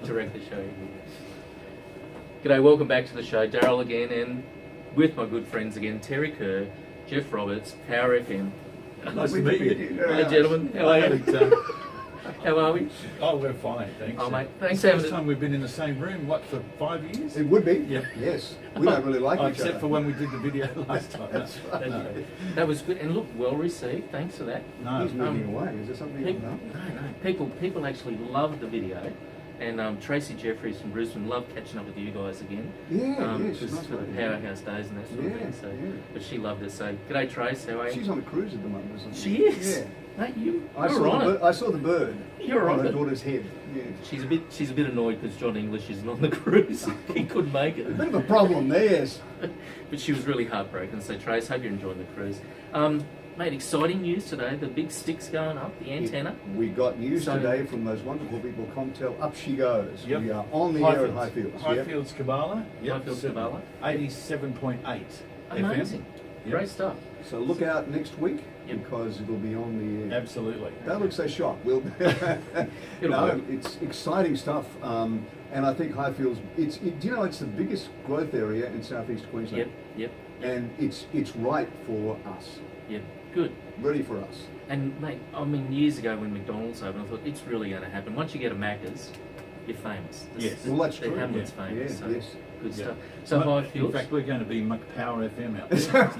Direct the show. G'day, welcome back to the show. Daryl again, and with my good friends again, Terry KERR, Jeff Roberts, Power FM. Nice to meet you. Hi, gentlemen. How are you? How are we? Oh, we're fine, thanks. Oh, mate, thanks It's for the having first time we've been in the same room, what, for 5 years? It would be. Yep. Yes. We don't really like each other. Except for when we did the video last time. That's right. No. That was good, and look, well received. Thanks for that. No. He's moving away. Is there something? People, No? People actually loved the video, and Tracy Jeffries from Brisbane loved catching up with you guys again. Yeah, yeah, she's Just nice for the lady. Powerhouse days and that sort of thing. So, Yeah. but she loved it. So, g'day, Trace. How are you? She's on a cruise at the moment, isn't she? She is. Yeah. Mate, you're I on it. saw the bird. You're on on her it. daughter's head. Yeah. She's a bit annoyed because John English isn't on the cruise. He couldn't make A it. bit of a problem there, yes. But she was really heartbroken. So Trace, hope you're enjoying the cruise. Mate, exciting news today. The big stick's going up, the antenna. We got news So- today from those wonderful people, Comtel. Up she goes. Yep. We are on the air at Highfields. Yep. Highfields Kabbalah. Highfields Kabbalah. 87.8 Amazing. Yep. Great stuff. So look out next week Yep. because it'll be on the air. Absolutely. Don't look so shocked. We'll It'll work. it's exciting stuff, and I think Highfields. It's the biggest growth area in southeast Queensland, Yep. and it's right for us, Yep. Good. ready for us. And mate, I mean, years ago when McDonald's opened, I thought it's really going to happen. Once you get a Macca's, you're famous. Yes. Well, that's the true. Hamlet's Yeah. famous. Yeah, So yes. good Yeah. stuff. So In Highfields. fact, we're going to be Power FM out there.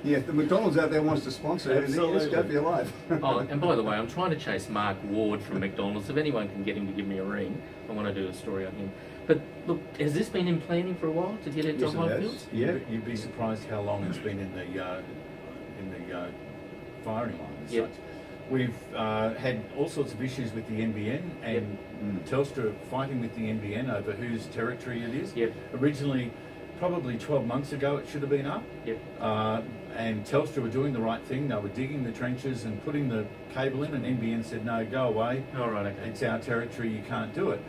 Yeah, if the McDonald's out there wants to sponsor it, yes, go Absolutely. for your life. Oh, and by the way, I'm trying to chase Mark Ward from McDonald's. If anyone can get him to give me a ring, I want to do a story on him. But look, has this been in planning for a while to get into Yes, it has. Highfields? Yeah. You'd be surprised how long it's been in the firing line as Yep. such. We've had all sorts of issues with the NBN and Telstra fighting with the NBN over whose territory it is. Yep. Originally, probably 12 months ago, it should have been up. Yep. And Telstra were doing the right thing. They were digging the trenches and putting the cable in, and NBN said, no, go away. All right. Okay. It's our territory, you can't do it.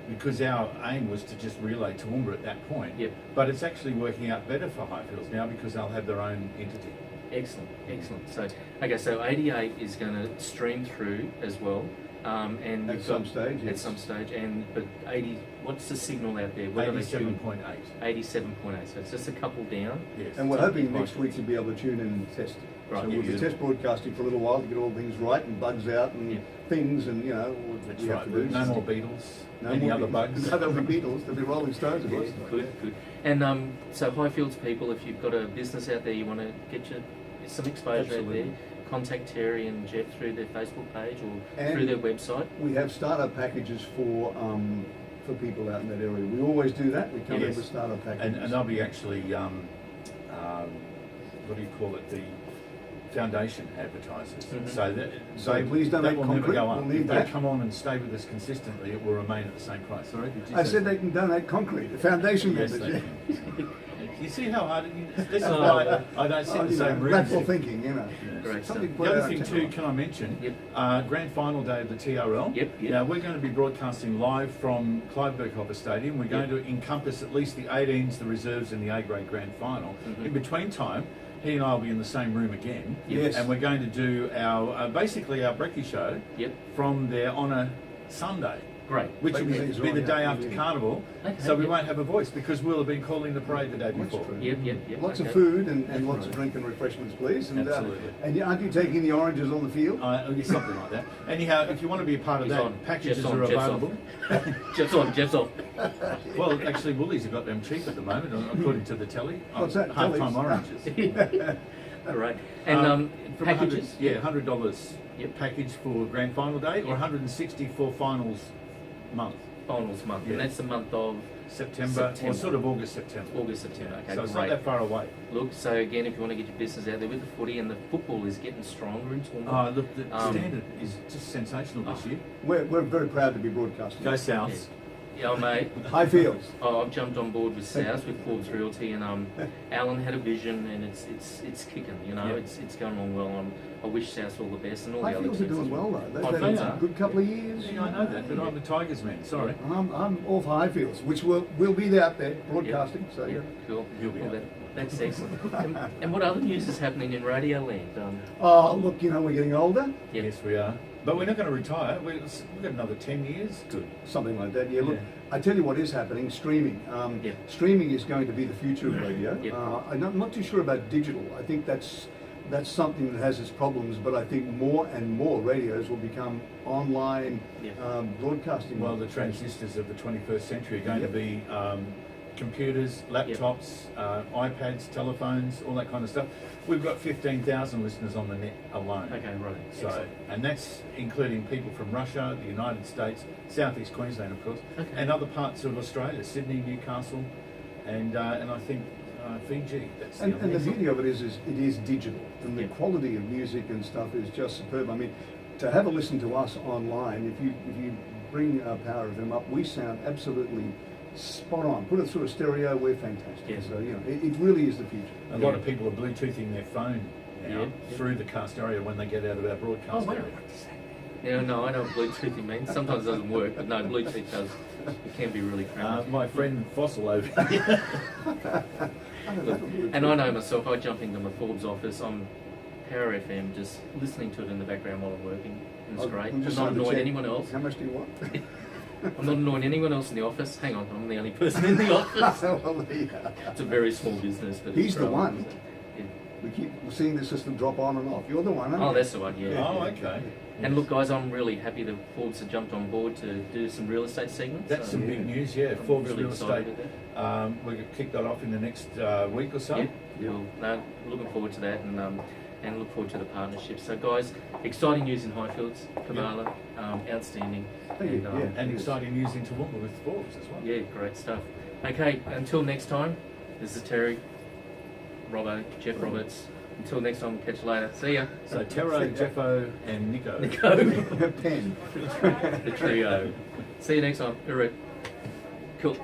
Because our aim was to just relay TOOWOOMBA at that point. Yep. But it's actually working out better for Highfields now because they'll have their own entity. Excellent. Excellent. So, okay. So 88 is going to stream through as well. And At you've some got- stage, At yes. some stage, but 80. What's the signal out there? What are they tuning? 87.8. 87.8. So it's just a couple down. Yes. And we're So hoping Highfields. next week to be able to tune in and test. Right, So yeah, we'll be beautiful. test broadcasting for a little while to get all things right and bugs out and Yeah. things and what That's we have right. to do. No more Beatles. No Any more other Beatles. bugs? No, there'll be Beatles. There'll be Rolling Stones, of course. Good. And so Highfields people, if you've got a business out there, you want to get some exposure Absolutely. out there, contact Terry and Jeff through their Facebook page or And through their website. We have startup packages for people out in that area. We always do that. We come in Yes. with startup packages. And they'll be actually, what do you call it, the foundation advertisers. Mhm. So please don't they make will never concrete. go up. We'll need If they that. come on and stay with us consistently, it will remain at the same price. Sorry, did you I say said they can donate concrete, the foundation Yes, members. they can. You see how hard it is? This is Oh. why I don't sit in the same room. Lateral thinking, Yes. Great Something stuff. put The other out thing on too, TikTok. can I mention? Yep. Grand final day of the TRL. Yep. Now we're going to be broadcasting live from Clive Burkhofer Stadium. We're going to encompass at least the 18s, the reserves, and the A-grade grand final. Mhm. In between time, he and I will be in the same room again. Yes. And we're going to do our basically our brekkie show Yep. from there on a Sunday, Great. which will be Things the right day now, after yeah. Carnival. Okay, So we yep. won't have a voice because we'll have been calling the parade the day That's before. true. Yep. Lots Okay. of food and lots of drink and refreshments, please. And, Absolutely. And aren't you taking the oranges on the field? Something like that. Anyhow, if you want to be a part of He's that, on. packages Jeff's on, are Jeff's on. available. Jeff's off. Well, actually, Woolies have got them cheap at the moment, according to the telly. What's that, Half-time tellies? oranges. All right. And From packages? $100 Yep. package for grand final day, or Yep. 160 for finals month. Finals month. Yeah. And that's the month of September, or sort of August, September. August, September. Okay, So it's great. not that far away. Look, so again, if you want to get your business out there with the footy, and the football is getting stronger in Toowoomba. Oh, look, the Um, standard is just sensational this year. We're very proud to be broadcasting. Go South. Yeah, mate. Highfields. Oh, I've jumped on board with South with Forbes Realty, and Alan had a vision, and it's kicking. You know, Yeah. it's going along well. I wish South all the best, and all the other Highfields are teams doing as well though. Highfields They've had are. a good couple of years. Yeah, I know that, but I'm a Tigers man. Sorry. I'm all for Highfields, which we'll be out there broadcasting. So Yeah, cool. You'll be Well, out. that's excellent. and what other news is happening in Radio Land? Oh, look, we're getting older. Yep. Yes, we are. But we're not going to retire. We've got another 10 years. Good. Something like that. Yeah. Look, Yeah. I tell you what is happening. Streaming. Yeah. Streaming is going to be the future of radio. Yeah. I'm not too sure about digital. I think that's something that has its problems. But I think more and more radios will become online Yeah. broadcasting. Well, the transistors of the 21st century are going Yep. to be computers, laptops, iPads, telephones, all that kind of stuff. We've got 15,000 listeners on the net alone. Okay, right. So, Excellent. and that's including people from Russia, the United States, Southeast Queensland, of course, Okay. and other parts of Australia, Sydney, Newcastle, and I think Fiji. That's And other the one. beauty of it is it is digital, and the Yeah. quality of music and stuff is just superb. I mean, to have a listen to us online, if you bring Power of them up, we sound absolutely spot on. Put it through a stereo, we're fantastic. Yeah. So it really is the future. A lot of people are Bluetoothing their phone now Yeah. through the cast area when they get out of our broadcast area. Yeah, no, I know what Bluetooth means. Sometimes it doesn't work, but no, Bluetooth does. It can be really cramped. My friend Fossil over here. And I know myself, I jump into my Forbes office, I'm Power FM, just listening to it in the background while I'm working. And it's great. I'm not trying to annoying check. anyone else. How much do you want? I'm not annoying anyone else in the office. Hang on, I'm the only person in the office. Well, there you go. It's a very small business, but He's it's the growing. one. Yeah. We keep seeing the system drop on and off. You're the one, aren't Oh, you? that's the one, yeah. Oh, okay. And look, guys, I'm really happy that Forbes have jumped on board to do some real estate segments. That's So, some Yeah. big news, yeah. I'm Forbes really Real excited Estate. about We're going to kick that off in the next week or so. Yeah, Yeah. well, no, looking forward to that and look forward to the partnership. So, guys, exciting news in Highfields, Kamala, outstanding. Thank you. And, Yeah. And exciting news in Toowoomba with Forbes as well. Yeah, great stuff. Okay, until next time, this is Terry, Robbo, Jeff Roberts. Until next time, catch you later. See ya. So Tero, Jeffo and Nico. Go. Pen. The trio. See you next time. All right. Cool.